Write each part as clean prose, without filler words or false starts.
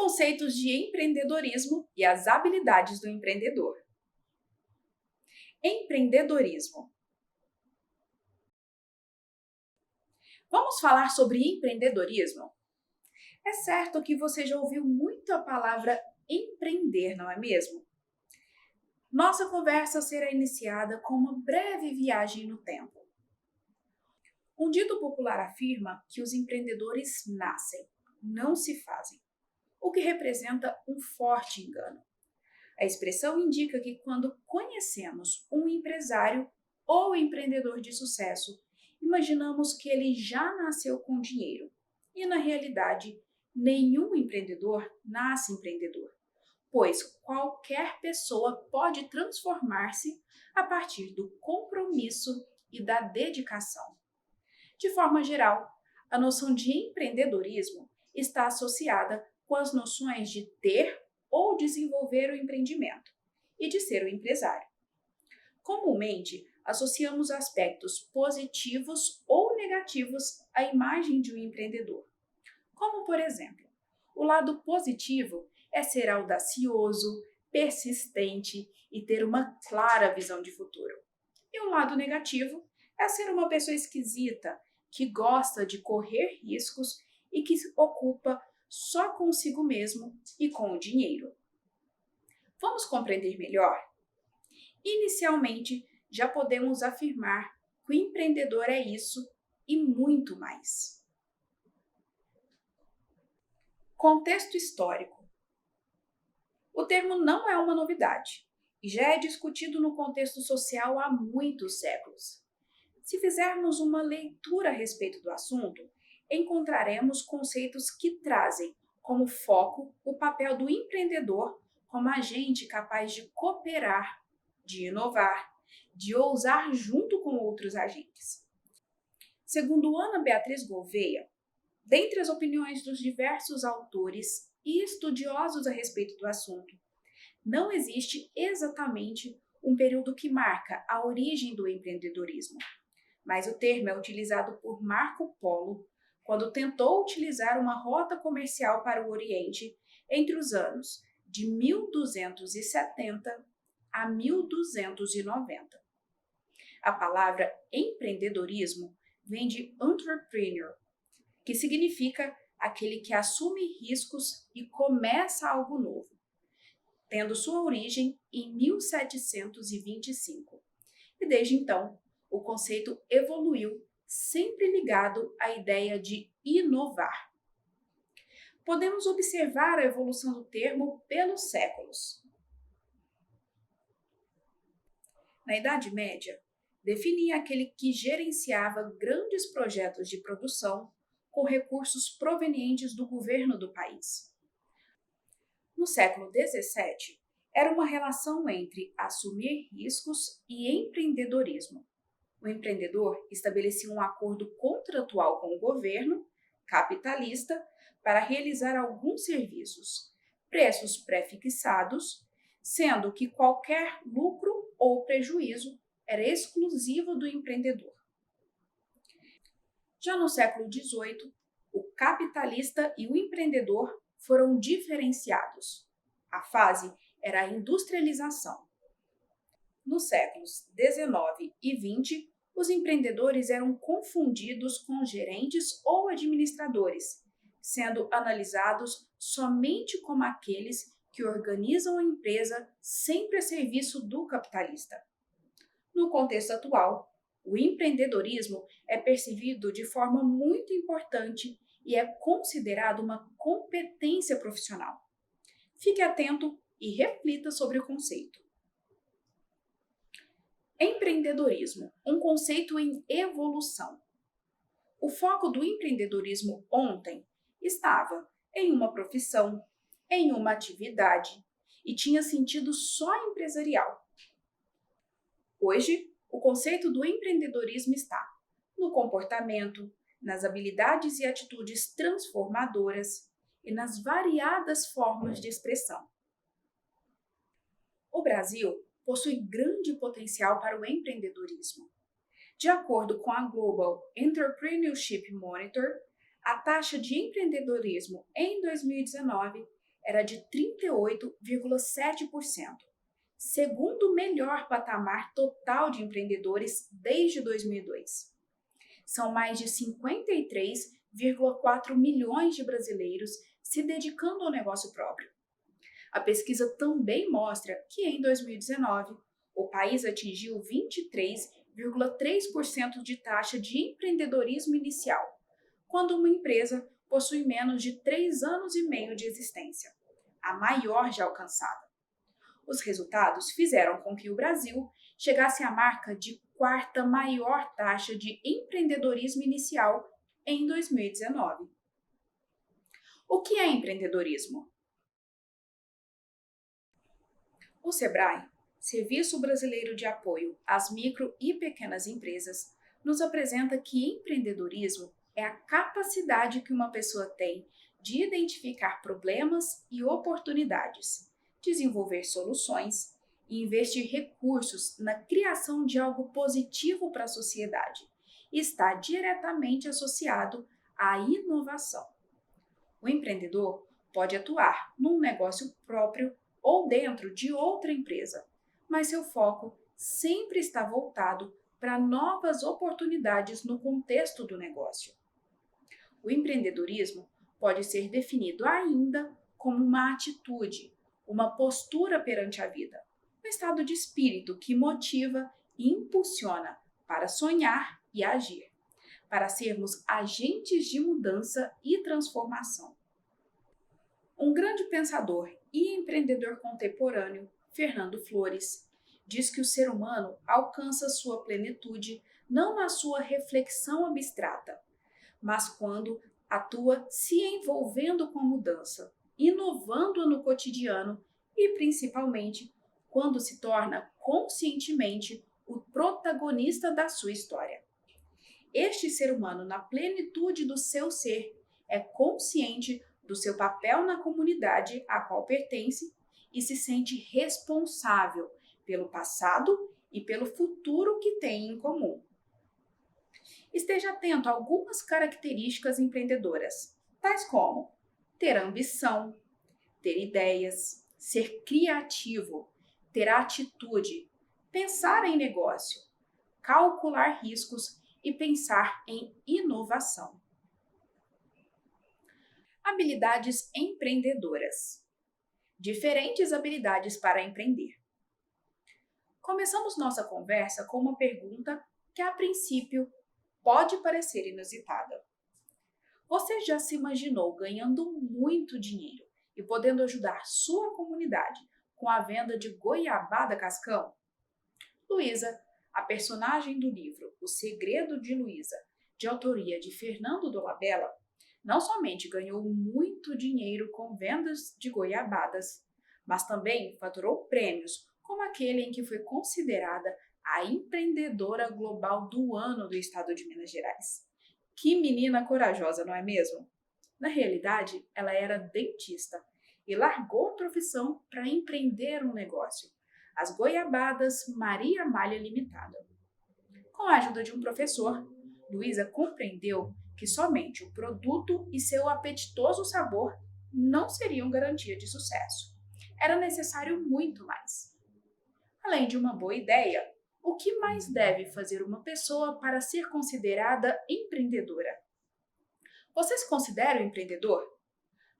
conceitos de empreendedorismo e as habilidades do empreendedor. Empreendedorismo. Vamos falar sobre empreendedorismo? É certo que você já ouviu muito a palavra empreender, não é mesmo? Nossa conversa será iniciada com uma breve viagem no tempo. Um dito popular afirma que os empreendedores nascem, não se fazem, o que representa um forte engano. A expressão indica que quando conhecemos um empresário ou empreendedor de sucesso, imaginamos que ele já nasceu com dinheiro. E na realidade, nenhum empreendedor nasce empreendedor, pois qualquer pessoa pode transformar-se a partir do compromisso e da dedicação. De forma geral, a noção de empreendedorismo está associada com as noções de ter ou desenvolver o empreendimento e de ser o empresário. Comumente, associamos aspectos positivos ou negativos à imagem de um empreendedor. Como, por exemplo, o lado positivo é ser audacioso, persistente e ter uma clara visão de futuro. E o lado negativo é ser uma pessoa esquisita, que gosta de correr riscos e que se ocupa só consigo mesmo e com o dinheiro. Vamos compreender melhor? Inicialmente, já podemos afirmar que o empreendedor é isso e muito mais. Contexto histórico. O termo não é uma novidade e já é discutido no contexto social há muitos séculos. Se fizermos uma leitura a respeito do assunto, encontraremos conceitos que trazem como foco o papel do empreendedor como agente capaz de cooperar, de inovar, de ousar junto com outros agentes. Segundo Ana Beatriz Gouveia, dentre as opiniões dos diversos autores e estudiosos a respeito do assunto, não existe exatamente um período que marca a origem do empreendedorismo, mas o termo é utilizado por Marco Polo quando tentou utilizar uma rota comercial para o Oriente entre os anos de 1270 a 1290. A palavra empreendedorismo vem de entrepreneur, que significa aquele que assume riscos e começa algo novo, tendo sua origem em 1725. E desde então, o conceito evoluiu, sempre ligado à ideia de inovar. Podemos observar a evolução do termo pelos séculos. Na Idade Média, definia aquele que gerenciava grandes projetos de produção com recursos provenientes do governo do país. No século XVII, era uma relação entre assumir riscos e empreendedorismo. O empreendedor estabelecia um acordo contratual com o governo capitalista para realizar alguns serviços, preços pré-fixados, sendo que qualquer lucro ou prejuízo era exclusivo do empreendedor. Já no século XVIII, o capitalista e o empreendedor foram diferenciados. A fase era a industrialização. Nos séculos XIX e XX, os empreendedores eram confundidos com gerentes ou administradores, sendo analisados somente como aqueles que organizam a empresa sempre a serviço do capitalista. No contexto atual, o empreendedorismo é percebido de forma muito importante e é considerado uma competência profissional. Fique atento e reflita sobre o conceito. Empreendedorismo, um conceito em evolução. O foco do empreendedorismo ontem estava em uma profissão, em uma atividade e tinha sentido só empresarial. Hoje, o conceito do empreendedorismo está no comportamento, nas habilidades e atitudes transformadoras e nas variadas formas de expressão. O Brasil possui grande potencial para o empreendedorismo. De acordo com a Global Entrepreneurship Monitor, a taxa de empreendedorismo em 2019 era de 38,7%, segundo melhor patamar total de empreendedores desde 2002. São mais de 53,4 milhões de brasileiros se dedicando ao negócio próprio. A pesquisa também mostra que em 2019, o país atingiu 23,3% de taxa de empreendedorismo inicial, quando uma empresa possui menos de 3 anos e meio de existência, a maior já alcançada. Os resultados fizeram com que o Brasil chegasse à marca de quarta maior taxa de empreendedorismo inicial em 2019. O que é empreendedorismo? O SEBRAE, Serviço Brasileiro de Apoio às Micro e Pequenas Empresas, nos apresenta que empreendedorismo é a capacidade que uma pessoa tem de identificar problemas e oportunidades, desenvolver soluções e investir recursos na criação de algo positivo para a sociedade e está diretamente associado à inovação. O empreendedor pode atuar num negócio próprio ou dentro de outra empresa, mas seu foco sempre está voltado para novas oportunidades no contexto do negócio. O empreendedorismo pode ser definido ainda como uma atitude, uma postura perante a vida, um estado de espírito que motiva e impulsiona para sonhar e agir, para sermos agentes de mudança e transformação. Um grande pensador e empreendedor contemporâneo, Fernando Flores, diz que o ser humano alcança sua plenitude não na sua reflexão abstrata, mas quando atua se envolvendo com a mudança, inovando no cotidiano e, principalmente, quando se torna conscientemente o protagonista da sua história. Este ser humano, na plenitude do seu ser, é consciente do seu papel na comunidade a qual pertence e se sente responsável pelo passado e pelo futuro que tem em comum. Esteja atento a algumas características empreendedoras, tais como ter ambição, ter ideias, ser criativo, ter atitude, pensar em negócio, calcular riscos e pensar em inovação. Habilidades empreendedoras. Diferentes habilidades para empreender. Começamos nossa conversa com uma pergunta que, a princípio, pode parecer inusitada. Você já se imaginou ganhando muito dinheiro e podendo ajudar sua comunidade com a venda de goiabada cascão? Luísa, a personagem do livro O Segredo de Luísa, de autoria de Fernando Dolabella, não somente ganhou muito dinheiro com vendas de goiabadas, mas também faturou prêmios, como aquele em que foi considerada a empreendedora global do ano do estado de Minas Gerais. Que menina corajosa, não é mesmo? Na realidade, ela era dentista e largou a profissão para empreender um negócio, as Goiabadas Maria Amália Limitada. Com a ajuda de um professor, Luísa compreendeu que somente o produto e seu apetitoso sabor não seriam garantia de sucesso. Era necessário muito mais. Além de uma boa ideia, o que mais deve fazer uma pessoa para ser considerada empreendedora? Você se considera um empreendedor?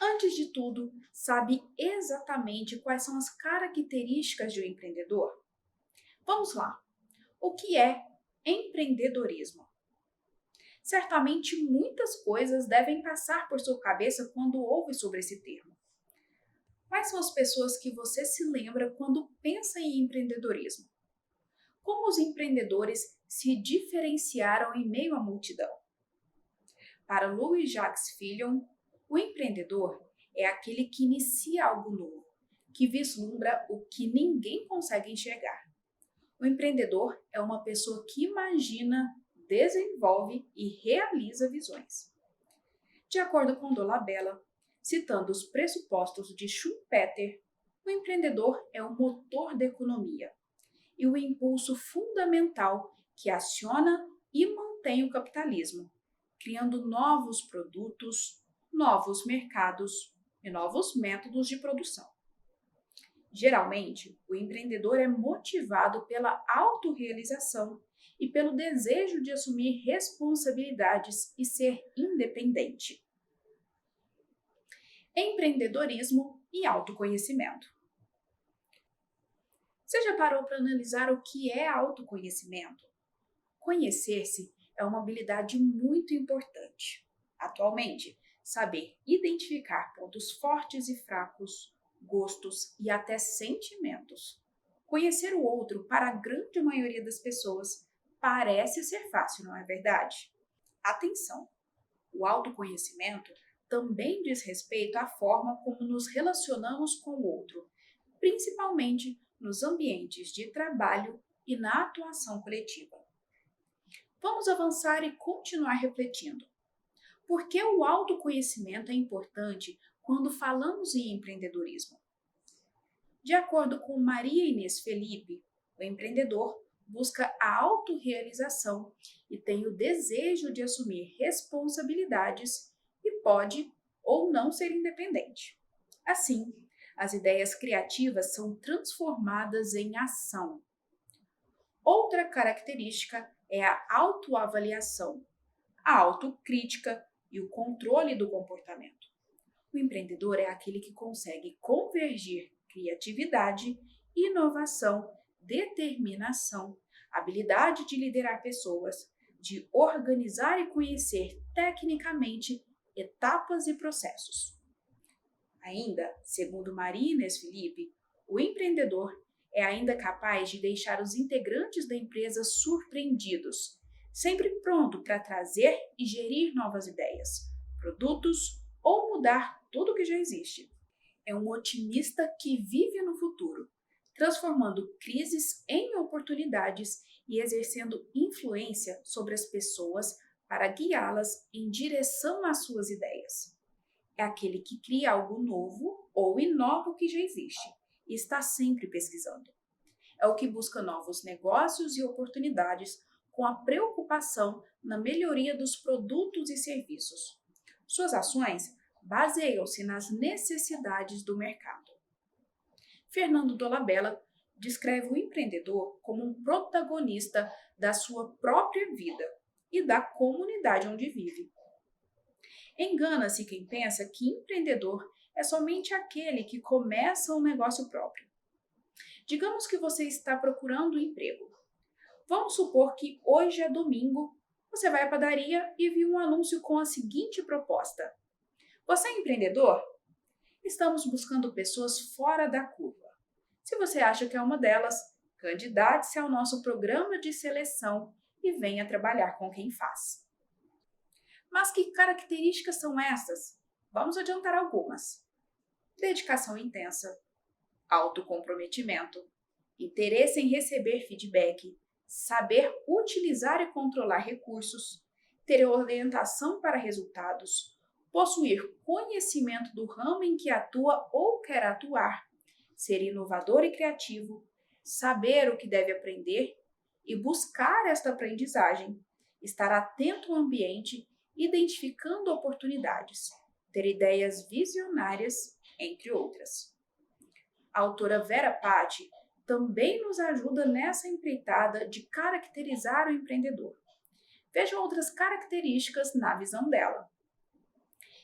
Antes de tudo, sabe exatamente quais são as características de um empreendedor? Vamos lá. O que é empreendedorismo? Certamente muitas coisas devem passar por sua cabeça quando ouve sobre esse termo. Quais são as pessoas que você se lembra quando pensa em empreendedorismo? Como os empreendedores se diferenciaram em meio à multidão? Para Louis Jacques Fillon, o empreendedor é aquele que inicia algo novo, que vislumbra o que ninguém consegue enxergar. O empreendedor é uma pessoa que imagina, desenvolve e realiza visões. De acordo com Dolabella, citando os pressupostos de Schumpeter, o empreendedor é o motor da economia e o impulso fundamental que aciona e mantém o capitalismo, criando novos produtos, novos mercados, e novos métodos de produção. Geralmente, o empreendedor é motivado pela autorrealização e pelo desejo de assumir responsabilidades e ser independente. Empreendedorismo e autoconhecimento. Você já parou para analisar o que é autoconhecimento? Conhecer-se é uma habilidade muito importante. Atualmente, saber identificar pontos fortes e fracos, gostos e até sentimentos. Conhecer o outro, para a grande maioria das pessoas, parece ser fácil, não é verdade? Atenção! O autoconhecimento também diz respeito à forma como nos relacionamos com o outro, principalmente nos ambientes de trabalho e na atuação coletiva. Vamos avançar e continuar refletindo. Por que o autoconhecimento é importante quando falamos em empreendedorismo? De acordo com Maria Inês Felipe, o empreendedor busca a autorrealização e tem o desejo de assumir responsabilidades e pode ou não ser independente. Assim, as ideias criativas são transformadas em ação. Outra característica é a autoavaliação, a autocrítica e o controle do comportamento. O empreendedor é aquele que consegue convergir criatividade, inovação, determinação, habilidade de liderar pessoas, de organizar e conhecer tecnicamente etapas e processos. Ainda, segundo Maria Inês Felipe, o empreendedor é ainda capaz de deixar os integrantes da empresa surpreendidos, sempre pronto para trazer e gerir novas ideias, produtos ou mudar tudo o que já existe. É um otimista que vive no futuro, transformando crises em oportunidades e exercendo influência sobre as pessoas para guiá-las em direção às suas ideias. É aquele que cria algo novo ou inova o que já existe e está sempre pesquisando. É o que busca novos negócios e oportunidades com a preocupação na melhoria dos produtos e serviços. Suas ações baseiam-se nas necessidades do mercado. Fernando Dolabella descreve o empreendedor como um protagonista da sua própria vida e da comunidade onde vive. Engana-se quem pensa que empreendedor é somente aquele que começa um negócio próprio. Digamos que você está procurando um emprego. Vamos supor que hoje é domingo, você vai à padaria e viu um anúncio com a seguinte proposta: você é empreendedor? Estamos buscando pessoas fora da curva. Se você acha que é uma delas, candidate-se ao nosso programa de seleção e venha trabalhar com quem faz. Mas que características são essas? Vamos adiantar algumas. Dedicação intensa, autocomprometimento, interesse em receber feedback, saber utilizar e controlar recursos, ter orientação para resultados, possuir conhecimento do ramo em que atua ou quer atuar, ser inovador e criativo, saber o que deve aprender e buscar esta aprendizagem, estar atento ao ambiente, identificando oportunidades, ter ideias visionárias, entre outras. A autora Vera Patti também nos ajuda nessa empreitada de caracterizar o empreendedor. Veja outras características na visão dela.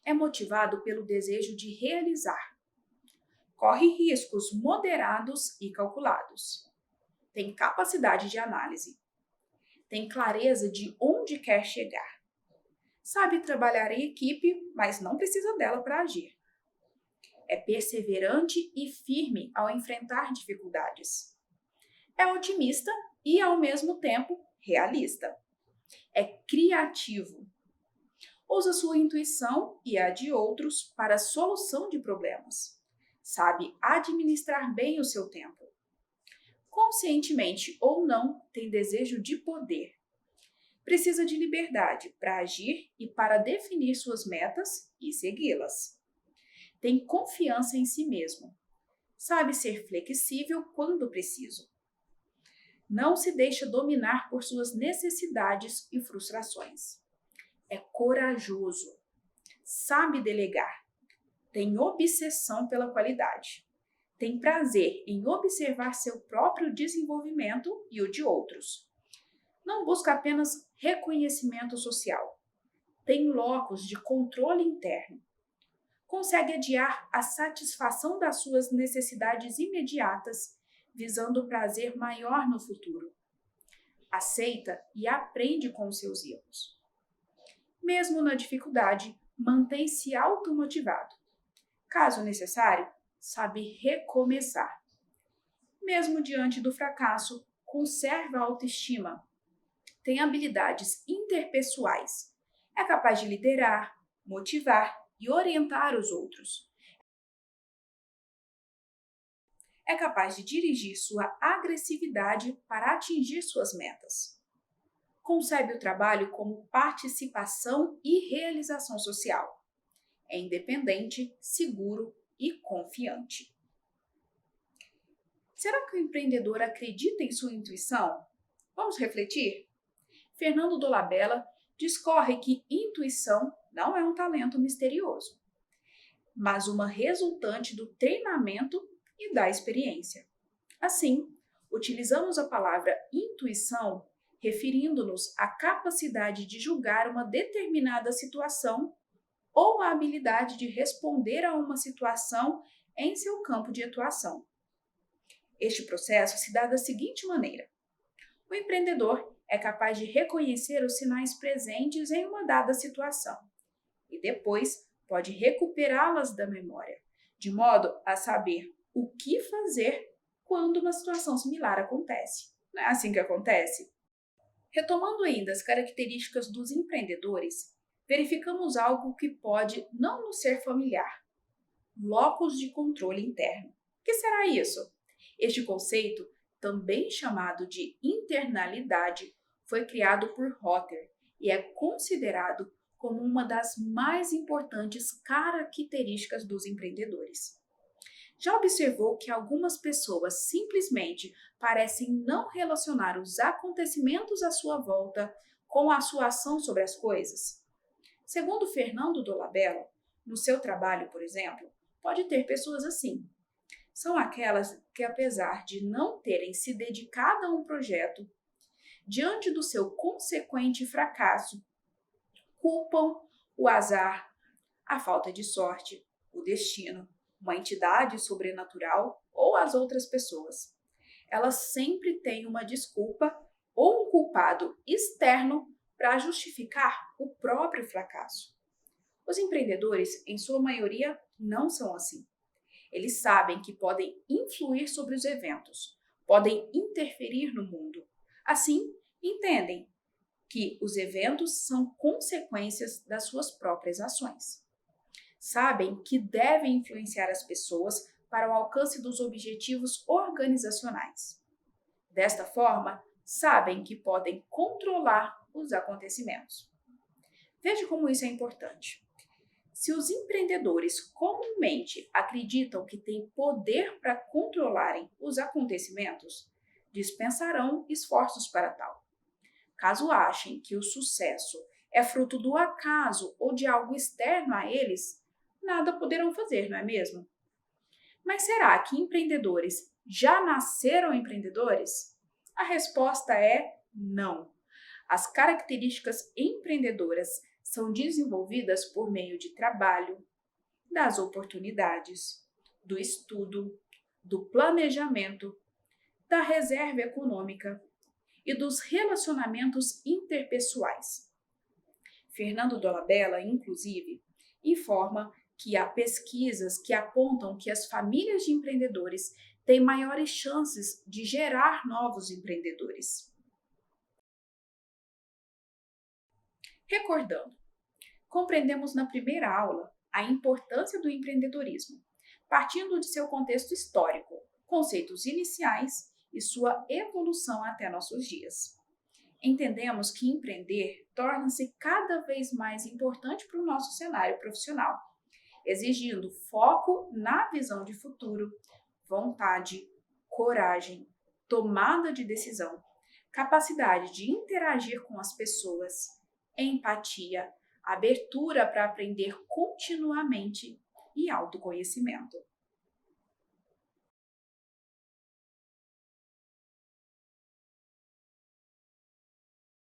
É motivado pelo desejo de realizar. Corre riscos moderados e calculados. Tem capacidade de análise. Tem clareza de onde quer chegar. Sabe trabalhar em equipe, mas não precisa dela para agir. É perseverante e firme ao enfrentar dificuldades. É otimista e, ao mesmo tempo, realista. É criativo. Usa sua intuição e a de outros para a solução de problemas. Sabe administrar bem o seu tempo. Conscientemente ou não, tem desejo de poder. Precisa de liberdade para agir e para definir suas metas e segui-las. Tem confiança em si mesmo. Sabe ser flexível quando preciso. Não se deixa dominar por suas necessidades e frustrações. É corajoso. Sabe delegar. tem obsessão pela qualidade. Tem prazer em observar seu próprio desenvolvimento e o de outros. Não busca apenas reconhecimento social. Tem locus de controle interno. Consegue adiar a satisfação das suas necessidades imediatas, visando o prazer maior no futuro. Aceita e aprende com os seus erros. Mesmo na dificuldade, mantém-se automotivado. Caso necessário, sabe recomeçar. Mesmo diante do fracasso, conserva a autoestima. Tem habilidades interpessoais. É capaz de liderar, motivar e orientar os outros. É capaz de dirigir sua agressividade para atingir suas metas. Concebe o trabalho como participação e realização social. É independente, seguro e confiante. Será que o empreendedor acredita em sua intuição? Vamos refletir? Fernando Dolabella discorre que intuição não é um talento misterioso, mas uma resultante do treinamento e da experiência. Assim, utilizamos a palavra intuição referindo-nos à capacidade de julgar uma determinada situação ou a habilidade de responder a uma situação em seu campo de atuação. Este processo se dá da seguinte maneira: o empreendedor é capaz de reconhecer os sinais presentes em uma dada situação e depois pode recuperá-las da memória, de modo a saber o que fazer quando uma situação similar acontece. Não é assim que acontece? Retomando ainda as características dos empreendedores, verificamos algo que pode não nos ser familiar: locus de controle interno. O que será isso? Este conceito, também chamado de internalidade, foi criado por Rother e é considerado como uma das mais importantes características dos empreendedores. Já observou que algumas pessoas simplesmente parecem não relacionar os acontecimentos à sua volta com a sua ação sobre as coisas? Segundo Fernando Dolabella, no seu trabalho, por exemplo, pode ter pessoas assim. São aquelas que, apesar de não terem se dedicado a um projeto, diante do seu consequente fracasso, culpam o azar, a falta de sorte, o destino, uma entidade sobrenatural ou as outras pessoas. Elas sempre têm uma desculpa ou um culpado externo para justificar o próprio fracasso. Os empreendedores, em sua maioria, não são assim. Eles sabem que podem influir sobre os eventos, podem interferir no mundo. Assim, entendem que os eventos são consequências das suas próprias ações. Sabem que devem influenciar as pessoas para o alcance dos objetivos organizacionais. Desta forma, sabem que podem controlar os acontecimentos. Veja como isso é importante. Se os empreendedores comumente acreditam que têm poder para controlarem os acontecimentos, dispensarão esforços para tal. Caso achem que o sucesso é fruto do acaso ou de algo externo a eles, nada poderão fazer, não é mesmo? Mas será que empreendedores já nasceram empreendedores? A resposta é não. As características empreendedoras são desenvolvidas por meio de trabalho, das oportunidades, do estudo, do planejamento, da reserva econômica e dos relacionamentos interpessoais. Fernando Dolabella, inclusive, informa que há pesquisas que apontam que as famílias de empreendedores têm maiores chances de gerar novos empreendedores. Recordando, compreendemos na primeira aula a importância do empreendedorismo, partindo de seu contexto histórico, conceitos iniciais e sua evolução até nossos dias. Entendemos que empreender torna-se cada vez mais importante para o nosso cenário profissional, exigindo foco na visão de futuro, vontade, coragem, tomada de decisão, capacidade de interagir com as pessoas, empatia, abertura para aprender continuamente e autoconhecimento.